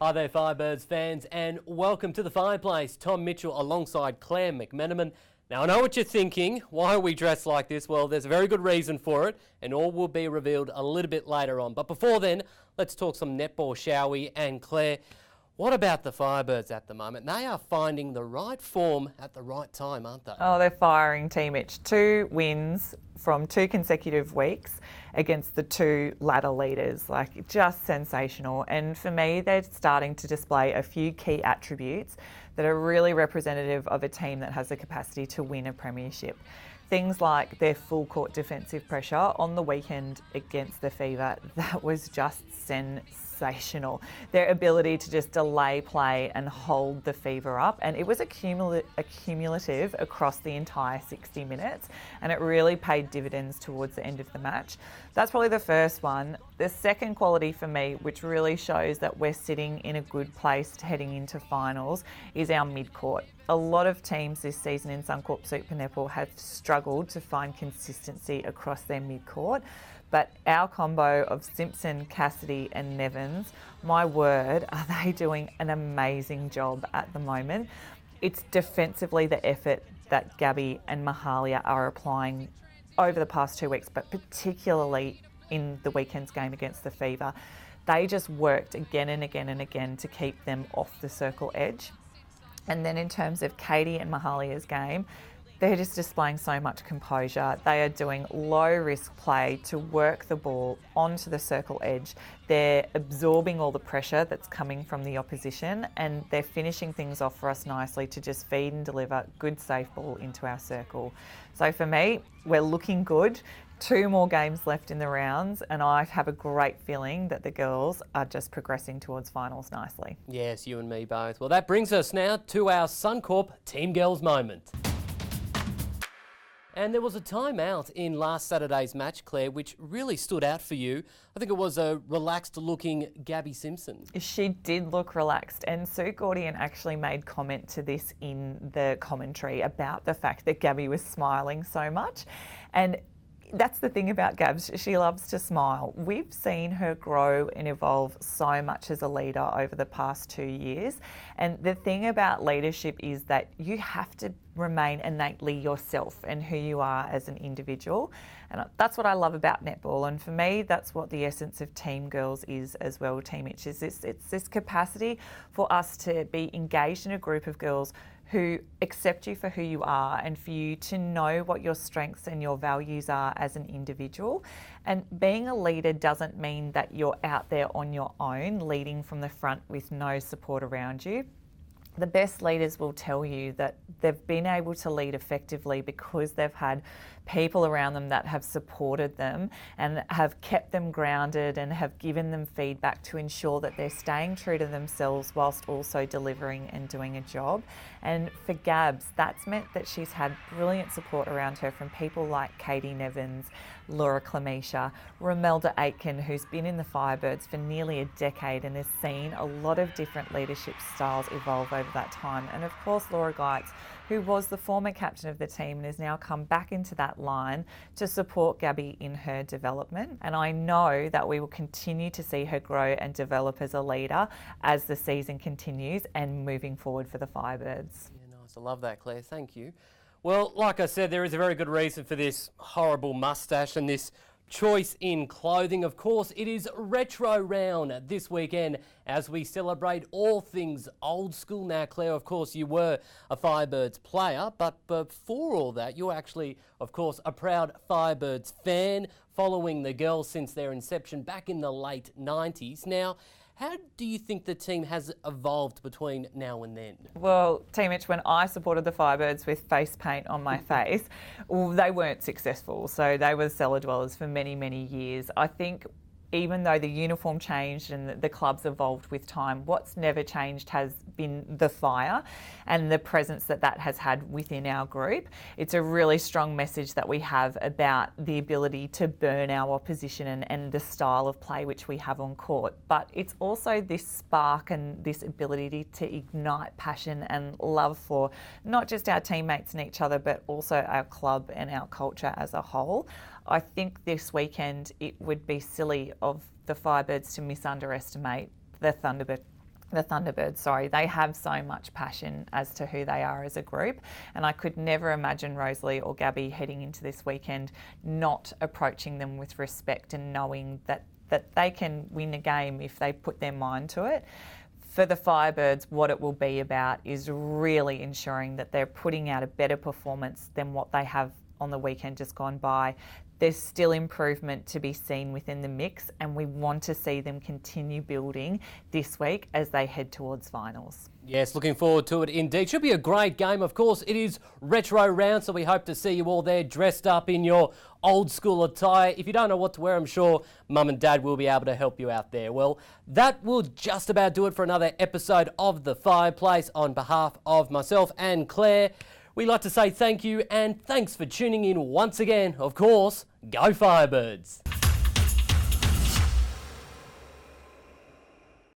Hi there, Firebirds fans, and welcome to the Fireplace. Tom Mitchell alongside Claire McMenamin. Now, I know what you're thinking. Why are we dressed like this? Well, there's a very good reason for it, and all will be revealed a little bit later on. But before then, let's talk some netball, shall we? And Claire, what about the Firebirds at the moment? They are finding the right form at the right time, aren't they? Oh, they're firing, Team Mitch. 2 wins from 2 consecutive weeks against the 2 ladder leaders. Like, just sensational. And for me, they're starting to display a few key attributes that are really representative of a team that has the capacity to win a premiership. Things like their full court defensive pressure on the weekend against the Fever, that was just sensational. Their ability to just delay play and hold the Fever up, and it was accumulative across the entire 60 minutes, and it really paid dividends towards the end of the match. That's probably the first one. The second quality for me, which really shows that we're sitting in a good place heading into finals, is our mid-court. A lot of teams this season in Suncorp Super Netball have struggled to find consistency across their mid-court, but our combo of Simpson, Cassidy and Nevins, my word, are they doing an amazing job at the moment. It's defensively the effort that Gabby and Mahalia are applying over the past 2 weeks, but particularly in the weekend's game against the Fever. They just worked again and again and again to keep them off the circle edge. And then in terms of Katie and Mahalia's game, they're just displaying so much composure. They are doing low-risk play to work the ball onto the circle edge. They're absorbing all the pressure that's coming from the opposition, and they're finishing things off for us nicely to just feed and deliver good, safe ball into our circle. So for me, we're looking good. 2 more games left in the rounds, and I have a great feeling that the girls are just progressing towards finals nicely. Yes, you and me both. Well, that brings us now to our Suncorp Team Girls moment. And there was a timeout in last Saturday's match, Claire, which really stood out for you. I think it was a relaxed-looking Gabby Simpson. She did look relaxed, and Sue Gordian actually made comment to this in the commentary about the fact that Gabby was smiling so much. And that's the thing about Gabs, she loves to smile. We've seen her grow and evolve so much as a leader over the past 2 years. And the thing about leadership is that you have to remain innately yourself and who you are as an individual. And that's what I love about netball. And for me, that's what the essence of Team Girls is as well, Team Mitch. It's this capacity for us to be engaged in a group of girls who accept you for who you are, and for you to know what your strengths and your values are as an individual. And being a leader doesn't mean that you're out there on your own, leading from the front with no support around you. The best leaders will tell you that they've been able to lead effectively because they've had people around them that have supported them and have kept them grounded and have given them feedback to ensure that they're staying true to themselves whilst also delivering and doing a job. And for Gabs, that's meant that she's had brilliant support around her from people like Katie Nevins, Laura Clemesha, Romelda Aitken, who's been in the Firebirds for nearly a decade and has seen a lot of different leadership styles evolve over that time. And of course, Laura Geitz, who was the former captain of the team and has now come back into that line to support Gabby in her development. And I know that we will continue to see her grow and develop as a leader as the season continues and moving forward for the Firebirds. Yeah, nice. I love that, Claire. Thank you. Well, like I said, there is a very good reason for this horrible moustache and this choice in clothing. Of course, it is Retro Round this weekend as we celebrate all things old school. Now, Claire, of course, you were a Firebirds player, but before all that, you're actually, of course, a proud Firebirds fan, following the girls since their inception back in the late 90s. Now, how do you think the team has evolved between now and then? Well, Team Mitch, when I supported the Firebirds with face paint on my face, well, they weren't successful. So they were cellar dwellers for many, many years. I think even though the uniform changed and the clubs evolved with time, what's never changed has been the fire and the presence that that has had within our group. It's a really strong message that we have about the ability to burn our opposition and the style of play which we have on court. But it's also this spark and this ability to ignite passion and love for not just our teammates and each other, but also our club and our culture as a whole. I think this weekend it would be silly of the Firebirds to misunderestimate the The Thunderbirds, sorry, they have so much passion as to who they are as a group, and I could never imagine Rosalie or Gabby heading into this weekend not approaching them with respect and knowing that they can win a game if they put their mind to it. For the Firebirds, what it will be about is really ensuring that they're putting out a better performance than what they have on the weekend just gone by. There's still improvement to be seen within the mix, and we want to see them continue building this week as they head towards finals. Yes, looking forward to it indeed. Should be a great game. Of course, it is retro round, so we hope to see you all there dressed up in your old school attire. If you don't know what to wear, I'm sure Mum and Dad will be able to help you out there. Well, that will just about do it for another episode of The Fireplace. On behalf of myself and Claire, we'd like to say thank you and thanks for tuning in once again. Of course, go Firebirds!